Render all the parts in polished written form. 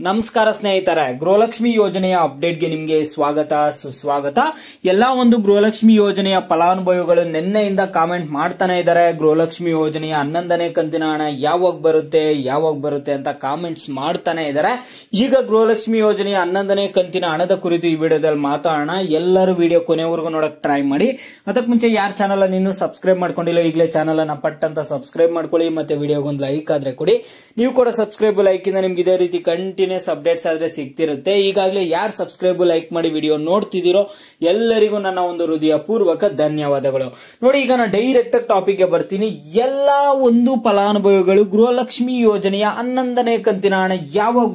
ನಮಸ್ಕಾರ ಸ್ನೇಹಿತರೆ, ಗೃಹಲಕ್ಷ್ಮಿ ಯೋಜನೆಯ ಅಪ್ಡೇಟ್ಗೆ ನಿಮಗೆ ಸ್ವಾಗತ ಸುಸ್ವಾಗತ. ಎಲ್ಲಾ ಒಂದು ಗೃಹಲಕ್ಷ್ಮಿ ಯೋಜನೆಯ ಫಲಾನುಭವಿಗಳು ನಿನ್ನೆಯಿಂದ ಕಾಮೆಂಟ್ ಮಾಡ್ತಾನೆ ಇದ್ದಾರೆ. ಗೃಹಲಕ್ಷ್ಮಿ ಯೋಜನೆಯ 11ನೇ ಕಂತಿನ ಹಣ ಯಾವಾಗ ಬರುತ್ತೆ ಅಂತ ಕಾಮೆಂಟ್ಸ್ ಮಾಡ್ತಾನೆ ಇದ್ದಾರೆ. ಈಗ ಗೃಹಲಕ್ಷ್ಮಿ ಯೋಜನೆಯ 11ನೇ ಕಂತಿನ ಹಣದ ಕುರಿತು ಈ ವಿಡಿಯೋದಲ್ಲಿ ಮಾತಾಡೋಣ. ಎಲ್ಲರೂ ವಿಡಿಯೋ ಕೊನೆವರೆಗೂ ನೋಡಕ್ ಟ್ರೈ ಮಾಡಿ. ಅದಕ್ಕೆ ಮುಂಚೆ ಯಾರ ಚಾನಲ್ ಅನ್ನು ಇನ್ನೂ ಸಬ್ಸ್ಕ್ರೈಬ್ ಮಾಡ್ಕೊಂಡಿಲ್ಲ, ಈಗಲೇ ಚಾನಲ್ ಅನ್ನ ಪಟ್ಟಂತ ಸಬ್ಸ್ಕ್ರೈಬ್ ಮಾಡ್ಕೊಳ್ಳಿ. ಮತ್ತೆ ವಿಡಿಯೋಗೊಂದು ಲೈಕ್ ಆದ್ರೆ ಕೊಡಿ. ನೀವು ಕೂಡ ಸಬ್ಸ್ಕ್ರೈಬ್ ಲೈಕ್ ಇಂದ ನಿಮ್ಗೆ ಇದೇ ರೀತಿ ಕಂಟಿನ್ಯೂಸ್ ಅಪ್ಡೇಟ್ಸ್ ಆದ್ರೆ ಸಿಗ್ತಿರುತ್ತೆ. ಈಗಾಗಲೇ ಯಾರು ಸಬ್ಸ್ಕ್ರೈಬ್ ಲೈಕ್ ಮಾಡಿ ವಿಡಿಯೋ ನೋಡ್ತಿದ್ದೀರೋ ಎಲ್ಲರಿಗೂ ನನ್ನ ಒಂದು ಹೃದಯ ಪೂರ್ವಕ ಧನ್ಯವಾದಗಳು. ನೋಡಿ, ಈಗ ನಾನು ಡೈರೆಕ್ಟ್ ಟಾಪಿಕ್ ಗೆ ಬರ್ತೀನಿ. ಎಲ್ಲಾ ಒಂದು ಫಲಾನುಭವಿಗಳು ಗೃಹಲಕ್ಷ್ಮಿ ಯೋಜನೆಯ 11ನೇ ಕಂತಿನ ಹಣ ಯಾವಾಗ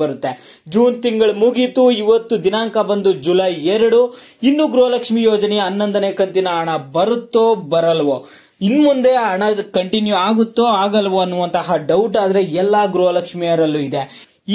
ಬರುತ್ತೆ. ಜೂನ್ ತಿಂಗಳು ಮುಗೀತು, ಇವತ್ತು ದಿನಾಂಕ ಬಂದು ಜುಲೈ 2. ಇನ್ನು ಗೃಹಲಕ್ಷ್ಮಿ ಯೋಜನೆಯ 11ನೇ ಕಂತಿನ ಹಣ ಬರುತ್ತೋ ಬರಲ್ವೋ, ಇನ್ ಮುಂದೆ ಹಣ ಕಂಟಿನ್ಯೂ ಆಗುತ್ತೋ ಆಗಲ್ವೋ ಅನ್ನುವಂತಹ ಡೌಟ್ ಆದ್ರೆ ಎಲ್ಲಾ ಗೃಹಲಕ್ಷ್ಮಿಯರಲ್ಲೂ ಇದೆ.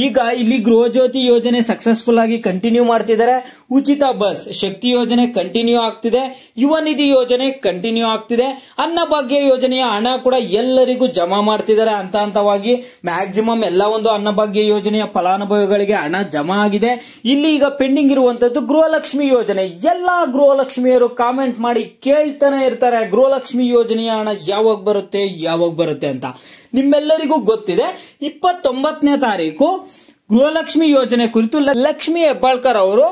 ಈಗ ಇಲ್ಲಿ ಗೃಹಜ್ಯೋತಿ ಯೋಜನೆ ಸಕ್ಸಸ್ಫುಲ್ ಆಗಿ ಕಂಟಿನ್ಯೂ ಮಾಡ್ತಿದ್ದಾರೆ. ಉಚಿತ ಬಸ್, ಶಕ್ತಿ ಯೋಜನೆ ಕಂಟಿನ್ಯೂ ಆಗ್ತಿದೆ. ಯುವ ನಿಧಿ ಯೋಜನೆ ಕಂಟಿನ್ಯೂ ಆಗ್ತಿದೆ. ಅನ್ನಭಾಗ್ಯ ಯೋಜನೆಯ ಹಣ ಕೂಡ ಎಲ್ಲರಿಗೂ ಜಮಾ ಮಾಡ್ತಿದ್ದಾರೆ. ಹಂತವಾಗಿ ಮ್ಯಾಕ್ಸಿಮಮ್ ಎಲ್ಲ ಒಂದು ಅನ್ನಭಾಗ್ಯ ಯೋಜನೆಯ ಫಲಾನುಭವಿಗಳಿಗೆ ಹಣ ಜಮಾ ಆಗಿದೆ. ಇಲ್ಲಿ ಈಗ ಪೆಂಡಿಂಗ್ ಇರುವಂತದ್ದು ಗೃಹಲಕ್ಷ್ಮಿ ಯೋಜನೆ. ಎಲ್ಲಾ ಗೃಹಲಕ್ಷ್ಮಿಯರು ಕಾಮೆಂಟ್ ಮಾಡಿ ಕೇಳ್ತಾನೆ ಇರ್ತಾರೆ, ಗೃಹಲಕ್ಷ್ಮಿ ಯೋಜನೆಯ ಹಣ ಯಾವಾಗ ಬರುತ್ತೆ ಅಂತ. ನಿಮ್ಮೆಲ್ಲರಿಗೂ ಗೊತ್ತಿದೆ, 29ನೇ ತಾರೀಕು ಗೃಹಲಕ್ಷ್ಮಿ ಯೋಜನೆ ಕುರಿತು ಲಕ್ಷ್ಮಿ ಹೆಬ್ಬಾಳ್ಕರ್ ಅವರು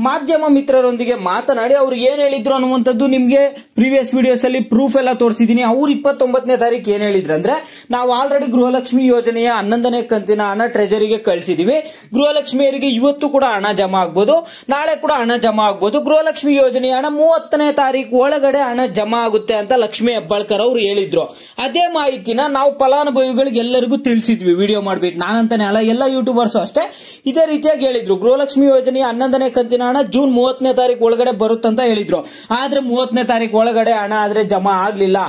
ಮಾಧ್ಯಮ ಮಿತ್ರರೊಂದಿಗೆ ಮಾತನಾಡಿ ಅವರು ಏನ್ ಹೇಳಿದ್ರು ಅನ್ನುವಂಥದ್ದು ನಿಮ್ಗೆ ಪ್ರೀವಿಯಸ್ ವಿಡಿಯೋಸ್ ಅಲ್ಲಿ ಪ್ರೂಫ್ ಎಲ್ಲ ತೋರಿಸಿದೀನಿ. ಅವ್ರು 29ನೇ ತಾರೀಕು ಏನ್ ಹೇಳಿದ್ರು ಅಂದ್ರೆ, ನಾವು ಆಲ್ರೆಡಿ ಗೃಹಲಕ್ಷ್ಮಿ ಯೋಜನೆಯ 11ನೇ ಕಂತಿನ ಹಣ ಟ್ರೆಜರಿಗೆ ಕಳಿಸಿದೀವಿ. ಗೃಹಲಕ್ಷ್ಮಿಯರಿಗೆ ಇವತ್ತು ಕೂಡ ಹಣ ಜಮಾ ಆಗ್ಬೋದು, ನಾಳೆ ಕೂಡ ಹಣ ಜಮಾ ಆಗ್ಬೋದು. ಗೃಹಲಕ್ಷ್ಮಿ ಯೋಜನೆಯ ಹಣ 30ನೇ ತಾರೀಕು ಒಳಗಡೆ ಹಣ ಜಮಾ ಆಗುತ್ತೆ ಅಂತ ಲಕ್ಷ್ಮಿ ಹೆಬ್ಬಾಳ್ಕರ್ ಅವರು ಹೇಳಿದ್ರು. ಅದೇ ಮಾಹಿತಿನ ನಾವು ಫಲಾನುಭವಿಗಳಿಗೆ ಎಲ್ಲರಿಗೂ ತಿಳಿಸಿದ್ವಿ ವಿಡಿಯೋ ಮಾಡ್ಬಿಟ್ಟು. ನಾನಂತಾನೆ ಅಲ್ಲ, ಎಲ್ಲ ಯೂಟ್ಯೂಬರ್ಸ್ ಅಷ್ಟೇ ಇದೇ ರೀತಿಯಾಗಿ ಹೇಳಿದ್ರು. ಗೃಹಲಕ್ಷ್ಮಿ ಯೋಜನೆಯ 11ನೇ ಕಂತಿನ ಹಣ ಜೂನ್ 30ನೇ ತಾರೀಕು ಒಳಗಡೆ ಬರುತ್ತಂತ ಹೇಳಿದ್ರು. ಆದ್ರೆ 30ನೇ ತಾರೀಕು ಒಳಗಡೆ ಹಣ ಆದ್ರೆ ಜಮಾ ಆಗ್ಲಿಲ್ಲ.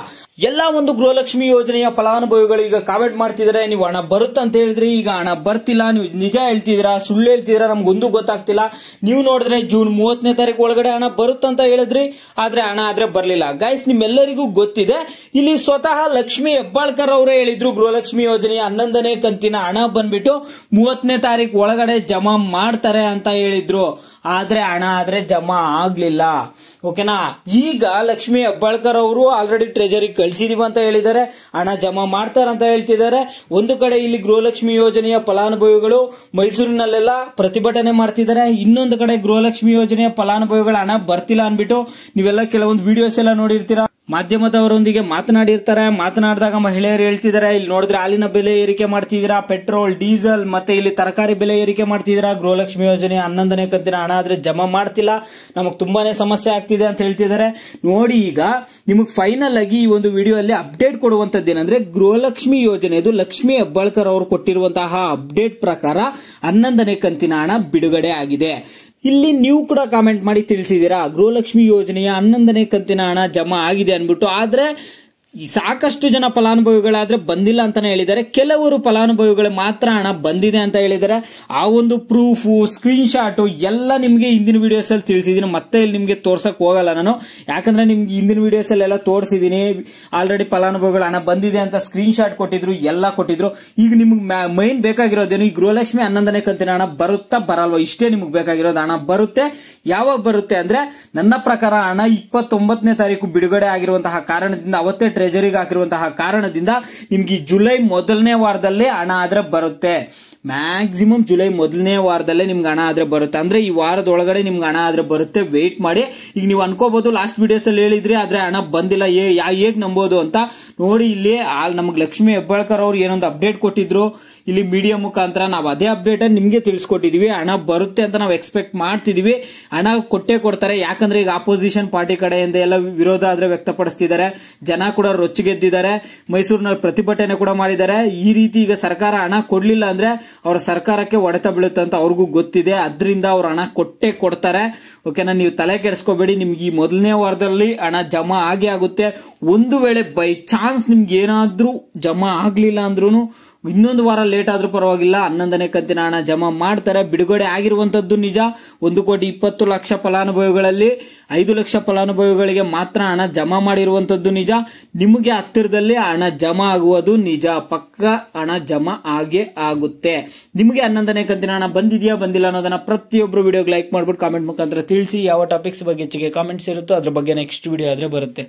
ಎಲ್ಲಾ ಒಂದು ಗೃಹಲಕ್ಷ್ಮಿ ಯೋಜನೆಯ ಫಲಾನುಭವಿಗಳು ಈಗ ಕಾಮೆಂಟ್ ಮಾಡ್ತಿದ್ರೆ, ನೀವು ಹಣ ಬರುತ್ತೆ ಅಂತ ಹೇಳಿದ್ರಿ, ಈಗ ಹಣ ಬರ್ತಿಲ್ಲ, ನೀವು ನಿಜ ಹೇಳ್ತಿದ್ದೀರಾ ಸುಳ್ಳು ಹೇಳ್ತಿದ್ದೀರಾ ನಮ್ಗೊಂದು ಗೊತ್ತಾಗ್ತಿಲ್ಲ. ನೀವು ನೋಡಿದ್ರೆ ಜೂನ್ 30ನೇ ತಾರೀಕು ಒಳಗಡೆ ಹಣ ಬರುತ್ತಂತ ಹೇಳಿದ್ರಿ, ಆದ್ರೆ ಹಣ ಆದ್ರೆ ಬರ್ಲಿಲ್ಲ. ಗೈಸ್, ನಿಮ್ಮೆಲ್ಲರಿಗೂ ಗೊತ್ತಿದೆ, ಇಲ್ಲಿ ಸ್ವತಃ ಲಕ್ಷ್ಮಿ ಹೆಬ್ಬಾಳ್ಕರ್ ಅವರೇ ಹೇಳಿದ್ರು ಗೃಹಲಕ್ಷ್ಮಿ ಯೋಜನೆಯ 11ನೇ ಕಂತಿನ ಹಣ ಬಂದ್ಬಿಟ್ಟು 30ನೇ ತಾರೀಕು ಒಳಗಡೆ ಜಮಾ ಮಾಡ್ತಾರೆ ಅಂತ ಹೇಳಿದ್ರು. ಆದ್ರೆ ಹಣ ಆದ್ರೆ ಜಮಾ ಆಗ್ಲಿಲ್ಲ. ಓಕೆನಾ? ಈಗ ಲಕ್ಷ್ಮಿ ಹೆಬ್ಬಾಳ್ಕರ್ ಅವರು ಆಲ್ರೆಡಿ ಟ್ರೆಜರಿ ಕಳಿಸಿದೀವಿ ಅಂತ ಹೇಳಿದ್ದಾರೆ, ಹಣ ಜಮಾ ಮಾಡ್ತಾರಂತ ಹೇಳ್ತಿದ್ದಾರೆ. ಒಂದು ಕಡೆ ಇಲ್ಲಿ ಗೃಹಲಕ್ಷ್ಮಿ ಯೋಜನೆಯ ಫಲಾನುಭವಿಗಳು ಮೈಸೂರಿನಲ್ಲೆಲ್ಲ ಪ್ರತಿಭಟನೆ ಮಾಡ್ತಿದ್ದಾರೆ, ಇನ್ನೊಂದು ಕಡೆ ಗೃಹಲಕ್ಷ್ಮಿ ಯೋಜನೆಯ ಫಲಾನುಭವಿಗಳ ಹಣ ಬರ್ತಿಲ್ಲ ಅನ್ಬಿಟ್ಟು ನೀವೆಲ್ಲ ಕೆಲವೊಂದು ವಿಡಿಯೋಸ್ ಎಲ್ಲ ನೋಡಿರ್ತೀರಾ. ಮಾಧ್ಯಮದವರೊಂದಿಗೆ ಮಾತನಾಡಿದಾಗ ಮಹಿಳೆಯರು ಹೇಳ್ತಿದ್ದಾರೆ, ಇಲ್ಲಿ ನೋಡಿದ್ರೆ ಹಾಲಿನ ಬೆಲೆ ಏರಿಕೆ ಮಾಡ್ತಿದ್ದೀರಾ, ಪೆಟ್ರೋಲ್ ಡೀಸೆಲ್ ಮತ್ತೆ ಇಲ್ಲಿ ತರಕಾರಿ ಬೆಲೆ ಏರಿಕೆ ಮಾಡ್ತಿದ್ದೀರಾ, ಗೃಹಲಕ್ಷ್ಮಿ ಯೋಜನೆ 11ನೇ ಕಂತಿನ ಹಣ ಆದ್ರೆ ಜಮಾ ಮಾಡ್ತಿಲ್ಲ, ನಮಗ್ ತುಂಬಾನೇ ಸಮಸ್ಯೆ ಆಗ್ತಿದೆ ಅಂತ ಹೇಳ್ತಿದ್ದಾರೆ. ನೋಡಿ, ಈಗ ನಿಮಗ್ ಫೈನಲ್ ಆಗಿ ಈ ಒಂದು ವಿಡಿಯೋ ಅಲ್ಲಿ ಅಪ್ಡೇಟ್ ಕೊಡುವಂತದ್ದು ಏನಂದ್ರೆ, ಗೃಹಲಕ್ಷ್ಮಿ ಯೋಜನೆದು ಲಕ್ಷ್ಮಿ ಹೆಬ್ಬಾಳ್ಕರ್ ಅವರು ಕೊಟ್ಟಿರುವಂತಹ ಅಪ್ಡೇಟ್ ಪ್ರಕಾರ 11ನೇ ಕಂತಿನ ಹಣ ಬಿಡುಗಡೆ ಆಗಿದೆ. ಇಲ್ಲಿ ನೀವು ಕೂಡ ಕಾಮೆಂಟ್ ಮಾಡಿ ತಿಳಿಸಿದೀರಾ ಗೃಹಲಕ್ಷ್ಮಿ ಯೋಜನೆಯ 11ನೇ ಕಂತಿನ ಹಣ ಜಮಾ ಆಗಿದೆ ಅನ್ಬಿಟ್ಟು. ಆದ್ರೆ ಸಾಕಷ್ಟು ಜನ ಫಲಾನುಭವಿಗಳಾದ್ರೆ ಬಂದಿಲ್ಲ ಅಂತಾನೆ ಹೇಳಿದ್ದಾರೆ. ಕೆಲವರು ಫಲಾನುಭವಿಗಳು ಮಾತ್ರ ಹಣ ಬಂದಿದೆ ಅಂತ ಹೇಳಿದ್ದಾರೆ. ಆ ಒಂದು ಪ್ರೂಫ್, ಸ್ಕ್ರೀನ್ ಶಾಟ್ ಎಲ್ಲ ನಿಮ್ಗೆ ಹಿಂದಿನ ವಿಡಿಯೋಸ್ ಅಲ್ಲಿ ತಿಳಿಸಿದೀನಿ. ಮತ್ತೆ ಇಲ್ಲಿ ನಿಮ್ಗೆ ತೋರ್ಸಕ್ ಹೋಗಲ್ಲ ನಾನು, ಯಾಕಂದ್ರೆ ನಿಮ್ಗೆ ಹಿಂದಿನ ವಿಡಿಯೋಸ್ ಅಲ್ಲೆಲ್ಲ ತೋರಿಸಿದೀನಿ. ಆಲ್ರೆಡಿ ಫಲಾನುಭವಿಗಳು ಹಣ ಬಂದಿದೆ ಅಂತ ಸ್ಕ್ರೀನ್ ಶಾಟ್ ಕೊಟ್ಟಿದ್ರು, ಎಲ್ಲ ಕೊಟ್ಟಿದ್ರು. ಈಗ ನಿಮ್ಗೆ ಮೈನ್ ಬೇಕಾಗಿರೋದೇನು, ಈ ಗೃಹಲಕ್ಷ್ಮಿ 11ನೇ ಕಂತಿನ ಹಣ ಬರುತ್ತಾ ಬರಲ್ವಾ, ಇಷ್ಟೇ ನಿಮ್ಗೆ ಬೇಕಾಗಿರೋದು. ಹಣ ಬರುತ್ತೆ, ಯಾವಾಗ ಬರುತ್ತೆ ಅಂದ್ರೆ, ನನ್ನ ಪ್ರಕಾರ ಹಣ 29ನೇ ತಾರೀಕು ಬಿಡುಗಡೆ ಆಗಿರುವಂತಹ ಕಾರಣದಿಂದ, ಅವತ್ತೇ ಟ್ರೆಜರಿಗೆ ಹಾಕಿರುವಂತಹ ಕಾರಣದಿಂದ ನಿಮ್ಗೆ ಜುಲೈ ಮೊದಲನೇ ವಾರದಲ್ಲೇ ಹಣ ಆದ್ರೆ ಬರುತ್ತೆ. ಮ್ಯಾಕ್ಸಿಮಮ್ ಜುಲೈ ಮೊದಲನೇ ವಾರದಲ್ಲೇ ನಿಮ್ಗೆ ಹಣ ಆದ್ರೆ ಬರುತ್ತೆ. ಅಂದ್ರೆ ಈ ವಾರದ ಒಳಗಡೆ ನಿಮ್ಗೆ ಹಣ ಆದ್ರೆ ಬರುತ್ತೆ. ವೇಟ್ ಮಾಡಿ. ಈಗ ನೀವು ಅನ್ಕೋಬಹುದು, ಲಾಸ್ಟ್ ವಿಡಿಯೋಸ್ ಅಲ್ಲಿ ಹೇಳಿದ್ರಿ ಆದ್ರೆ ಹಣ ಬಂದಿಲ್ಲ, ಹೇಗ್ ನಂಬೋದು ಅಂತ. ನೋಡಿ, ಇಲ್ಲಿ ನಮ್ಗೆ ಲಕ್ಷ್ಮಿ ಹೆಬ್ಬಾಳ್ಕರ್ ಅವರು ಏನೊಂದು ಅಪ್ಡೇಟ್ ಕೊಟ್ಟಿದ್ರು ಇಲ್ಲಿ ಮೀಡಿಯಾ ಮುಖಾಂತರ, ನಾವು ಅದೇ ಅಪ್ಡೇಟ್ ನಿಮ್ಗೆ ತಿಳಿಸ್ಕೊಟ್ಟಿದೀವಿ. ಹಣ ಬರುತ್ತೆ ಅಂತ ನಾವು ಎಕ್ಸ್ಪೆಕ್ಟ್ ಮಾಡ್ತಿದೀವಿ. ಹಣ ಕೊಟ್ಟೇ ಕೊಡ್ತಾರೆ. ಯಾಕಂದ್ರೆ ಈಗ ಆಪೋಸಿಷನ್ ಪಾರ್ಟಿ ಕಡೆಯಿಂದ ಎಲ್ಲ ವಿರೋಧ ಆದ್ರೆ ವ್ಯಕ್ತಪಡಿಸ್ತಿದ್ದಾರೆ, ಜನ ಕೂಡ ರೊಚ್ಚಿಗೆದ್ದಿದ್ದಾರೆ, ಮೈಸೂರಿನಲ್ಲಿ ಪ್ರತಿಭಟನೆ ಕೂಡ ಮಾಡಿದ್ದಾರೆ. ಈ ರೀತಿ ಈಗ ಸರ್ಕಾರ ಹಣ ಕೊಡ್ಲಿಲ್ಲ ಅಂದ್ರೆ ಅವರ ಸರ್ಕಾರಕ್ಕೆ ಹೊಡೆತ ಬೀಳುತ್ತೆ ಅಂತ ಅವ್ರಿಗೂ ಗೊತ್ತಿದೆ. ಅದರಿಂದ ಅವ್ರ ಹಣ ಕೊಟ್ಟೇ ಕೊಡ್ತಾರೆ. ಓಕೆನಾ? ನೀವು ತಲೆ ಕೆಡಿಸ್ಕೋಬೇಡಿ. ನಿಮ್ಗೆ ಈ ಮೊದಲನೇ ವಾರದಲ್ಲಿ ಹಣ ಜಮಾ ಆಗೇ ಆಗುತ್ತೆ. ಒಂದು ವೇಳೆ ಬೈ ಚಾನ್ಸ್ ನಿಮ್ಗೆ ಏನಾದ್ರೂ ಜಮಾ ಆಗ್ಲಿಲ್ಲ ಅಂದ್ರೂ ಇನ್ನೊಂದು ವಾರ ಲೇಟ್ ಆದ್ರೂ ಪರವಾಗಿಲ್ಲ 11ನೇ ಕಂತಿನ ಹಣ ಜಮಾ ಮಾಡ್ತಾರೆ. ಬಿಡುಗಡೆ ಆಗಿರುವಂತದ್ದು ನಿಜ. 1,20,00,000 ಫಲಾನುಭವಿಗಳಲ್ಲಿ 5 ಲಕ್ಷ ಫಲಾನುಭವಿಗಳಿಗೆ ಮಾತ್ರ ಹಣ ಜಮಾ ಮಾಡಿರುವಂತದ್ದು ನಿಜ. ನಿಮಗೆ ಹತ್ತಿರದಲ್ಲಿ ಹಣ ಜಮಾ ಆಗುವುದು ನಿಜ. ಪಕ್ಕ ಹಣ ಜಮಾ ಆಗೇ ಆಗುತ್ತೆ. ನಿಮಗೆ 11ನೇ ಕಂತಿನ ಹಣ ಬಂದಿದೆಯಾ ಬಂದಿಲ್ಲ ಅನ್ನೋದನ್ನ ಪ್ರತಿಯೊಬ್ಬರು ವಿಡಿಯೋಗೆ ಲೈಕ್ ಮಾಡ್ಬಿಟ್ಟು ಕಾಮೆಂಟ್ ಮುಖಾಂತರ ತಿಳಿಸಿ. ಯಾವ ಟಾಪಿಕ್ಸ್ ಬಗ್ಗೆ ಹೆಚ್ಚಿಗೆ ಕಾಮೆಂಟ್ಸ್ ಇರುತ್ತೋ ಅದ್ರ ಬಗ್ಗೆ ನೆಕ್ಸ್ಟ್ ವಿಡಿಯೋ ಆದ್ರೆ ಬರುತ್ತೆ.